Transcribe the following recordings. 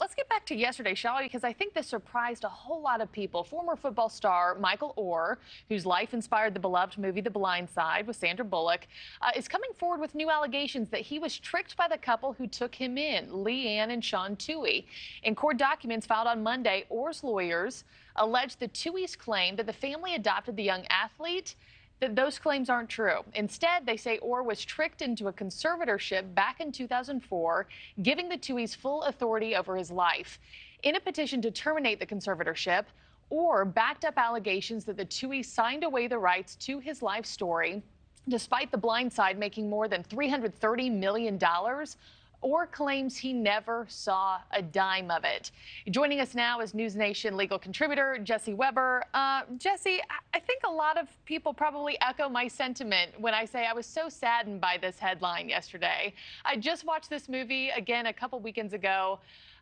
Let's get back to yesterday, shall we? Because I think this surprised a whole lot of people. Former football star Michael Oher, whose life inspired the beloved movie The Blind Side with Sandra Bullock, is coming forward with new allegations that he was tricked by the couple who took him in, Leanne and Sean Touhy. In court documents filed on Monday, Oher's lawyers alleged the Touhys claimed that the family adopted the young athlete. That those claims aren't true. Instead, they say Oher was tricked into a conservatorship back in 2004, giving the Touhys full authority over his life. In a petition to terminate the conservatorship, Oher backed up allegations that the Touhys signed away the rights to his life story, despite The Blind Side making more than $330 million. Oher claims he never saw a dime of it. Joining us now is NewsNation legal contributor Jesse Weber. Jesse, I think a lot of people probably echo my sentiment when I say I was so saddened by this headline yesterday. I just watched this movie again a couple weekends ago.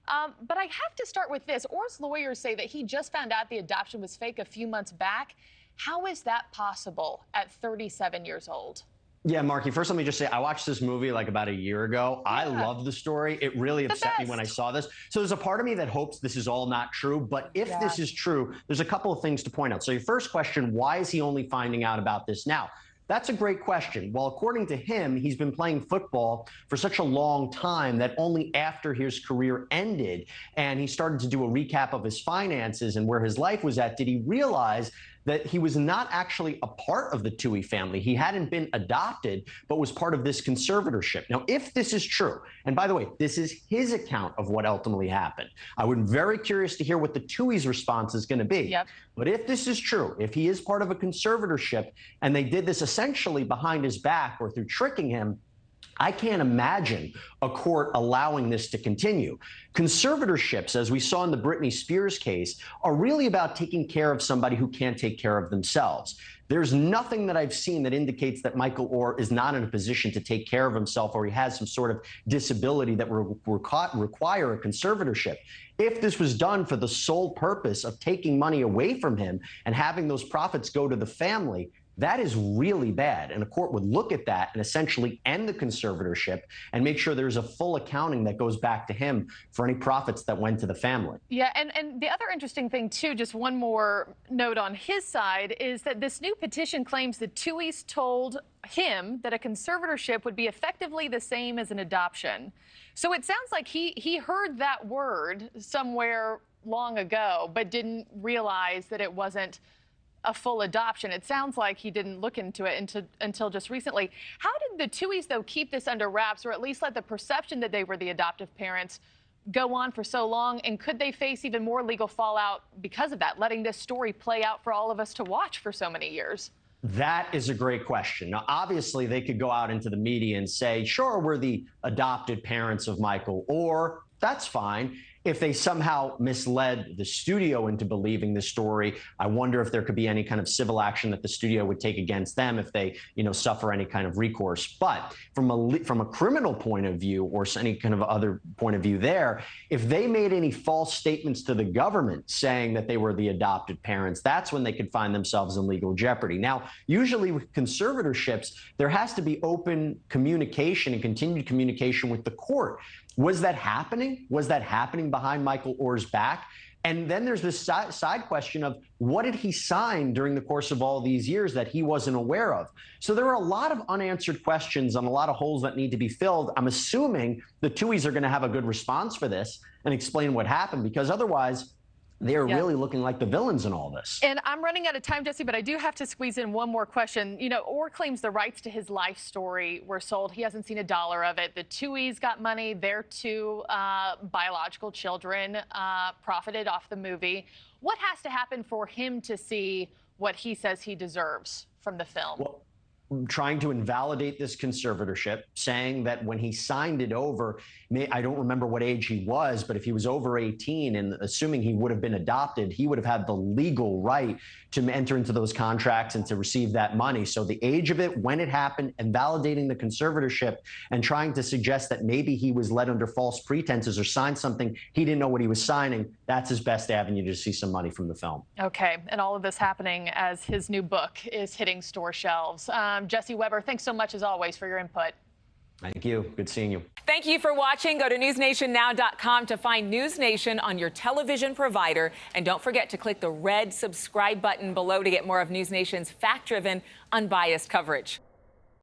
But I have to start with this. Oher's lawyers say that he just found out the adoption was fake a few months back. How is that possible at 37 years old? Yeah, Marky, first let me just say, I watched this movie like about a year ago. Yeah. I love the story. It really upset me when I saw this. So there's a part of me that hopes this is all not true. But if this is true, there's a couple of things to point out. So your first question, why is he only finding out about this now? That's a great question. Well, according to him, he's been playing football for such a long time that only after his career ended and he started to do a recap of his finances and where his life was at, did he realize that he was not actually a part of the Touhy family. He hadn't been adopted, but was part of this conservatorship. Now, if this is true, and by the way, this is his account of what ultimately happened, I would be very curious to hear what the Touhy's response is going to be. Yep. But if this is true, if he is part of a conservatorship and they did this essentially behind his back or through tricking him, I can't imagine a court allowing this to continue. Conservatorships, as we saw in the Britney Spears case, are really about taking care of somebody who can't take care of themselves. There's nothing that I've seen that indicates that Michael Oher is not in a position to take care of himself or he has some sort of disability that will require a conservatorship. If this was done for the sole purpose of taking money away from him and having those profits go to the family, that is really bad, and a court would look at that and essentially end the conservatorship and make sure there's a full accounting that goes back to him for any profits that went to the family. Yeah, and the other interesting thing, too, just one more note on his side, is that this new petition claims the Touhys told him that a conservatorship would be effectively the same as an adoption. So it sounds like he heard that word somewhere long ago, but didn't realize that it wasn't a full adoption. It sounds like he didn't look into it until just recently. How did the Touhys, though, keep this under wraps, or at least let the perception that they were the adoptive parents go on for so long? And could they face even more legal fallout because of that, letting this story play out for all of us to watch for so many years? That is a great question. Now, obviously, they could go out into the media and say, sure, we're the adopted parents of Michael Oher. That's fine. If they somehow misled the studio into believing the story, I wonder if there could be any kind of civil action that the studio would take against them if they, suffer any kind of recourse. But from a criminal point of view or any kind of other point of view there, if they made any false statements to the government saying that they were the adopted parents, that's when they could find themselves in legal jeopardy. Now, usually with conservatorships, there has to be open communication and continued communication with the court. Was that happening? Was that happening behind Michael Oher's back? And then there's this side question of what did he sign during the course of all these years that he wasn't aware of? So there are a lot of unanswered questions and a lot of holes that need to be filled. I'm assuming the Touhys are going to have a good response for this and explain what happened, because otherwise they're really looking like the villains in all this. And I'm running out of time, Jesse, but I do have to squeeze in one more question. Oher claims the rights to his life story were sold. He hasn't seen a dollar of it. The Touhys got money. Their two biological children profited off the movie. What has to happen for him to see what he says he deserves from the film? Well, trying to invalidate this conservatorship, saying that when he signed it over, I don't remember what age he was, but if he was over 18 and assuming he would have been adopted, he would have had the legal right to enter into those contracts and to receive that money. So the age of it, when it happened, and validating the conservatorship and trying to suggest that maybe he was led under false pretenses or signed something he didn't know what he was signing, that's his best avenue to see some money from the film. Okay, and all of this happening as his new book is hitting store shelves. Jesse Weber, thanks so much, as always, for your input. Thank you. Good seeing you. Thank you for watching. Go to newsnationnow.com to find News Nation on your television provider. And don't forget to click the red subscribe button below to get more of News Nation's fact-driven, unbiased coverage.